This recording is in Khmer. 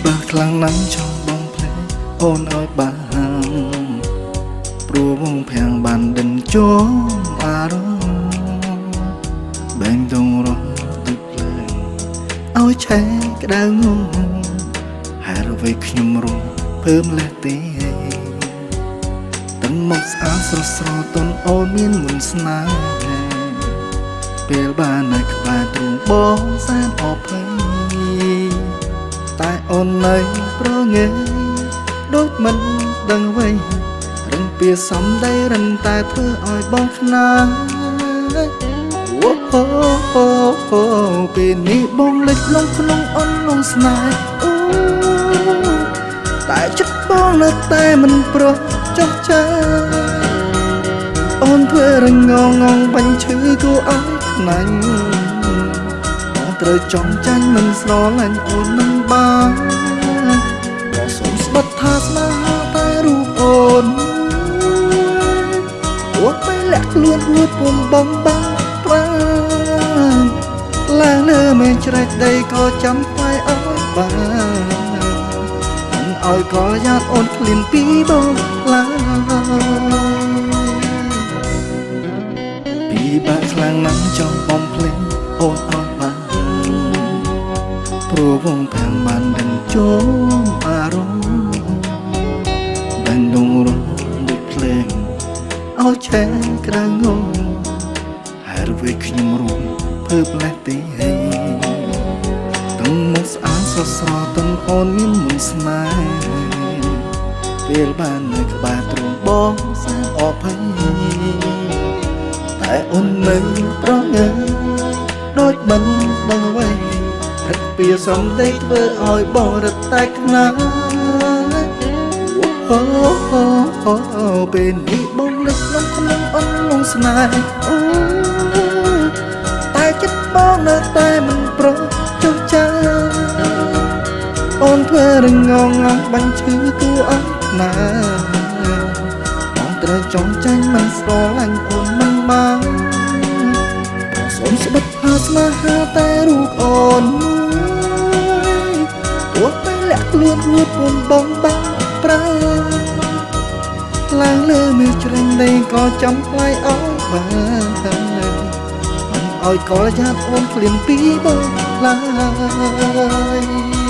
បាក់ខ្លាំងណាស់ចង់បងភ្លេចអូនឲ្យបានព្រោះវងភាំងបានដិនចូលអារម្មណ៍បែងដងរត់ទឹកភ្លើងឲ្យឆេះក្តៅងងហើយអ្វីខ្ញុំរងភើមលេះទេទាំងមកស្អាតស្រស់ស្រទន់អូនមានមុនស្នេហ៍ពេលបាននៅក្បែរទ្រូងបងសែនអភ័យតែអូននៅប្រងើយដូចមិនដឹងអ្វីរឹងពីសំដីរឹងតែធ្វើឲ្យបងខ្នើយអូពេលនេះបងលិចលងក្នុងអូនលងស្នេហ៍អូតែចិត្តបងនៅតែមិនព្រោះចុះចាអូនធ្វើរងងងបាញ់ឈឺគួរឲ្យខ្នាញ់បងត្រូវចង់ចាញ់មិនស្រឡាញ់អូនមិនបានបងសូមស្បិតថាស្នេហាតែរូបអូនអូនไม่លាក់ខ្លួនហួតពុំបងបាប្រានឡើងលើមេជ្រែកដីក៏ចាំថ្លៃឲ្យបានឲ្យកលយ៉ាតអូនឃ្លានពីបងឡើយពីបាក់ខ្លាំងណាស់ចង់បំភ្លេចអូនឲ្យបានព្រោះវងភាំងបានដិនចូលអារម្មណ៍បែងដងរត់ដូចភ្លេងឲ្យឆេះក្តៅងងហើយអ្វីខ្ញុំរងភើបលេះទេទាំងមកស្អាតស្រស់ស្រទន់អូនមានមុនស្នេហ៍ពេលបាននៅក្បែរទ្រូងបងសែនអភ័យតែអូននៅប្រងើយដូចមិនដឹងអ្វីរឹកពីសំដីធ្វើឲ្យបងរត់តែខ្នើយអូពេលនេះបងលិចលងក្នុងអូនលងស្នេហ៍អូតែចិត្តបងនៅតែមិនប្រោះចុះចាអូនធ្វើរងងបាញ់ឈឺគួរអត់ណាបងត្រូវចង់ចាញ់មិនស្រឡាញ់អូនមិនបានសូមស្បិតផាស្នេហាតែរូបអូនអូនតែលាក់ខ្លួនហួតពុំបងបាប្រាឡើងលើមេជ្រែងដីក៏ចាំថ្លៃឲ្យបានឲ្យកលយ៉ាតអូនឃ្លានពីបងឡើយ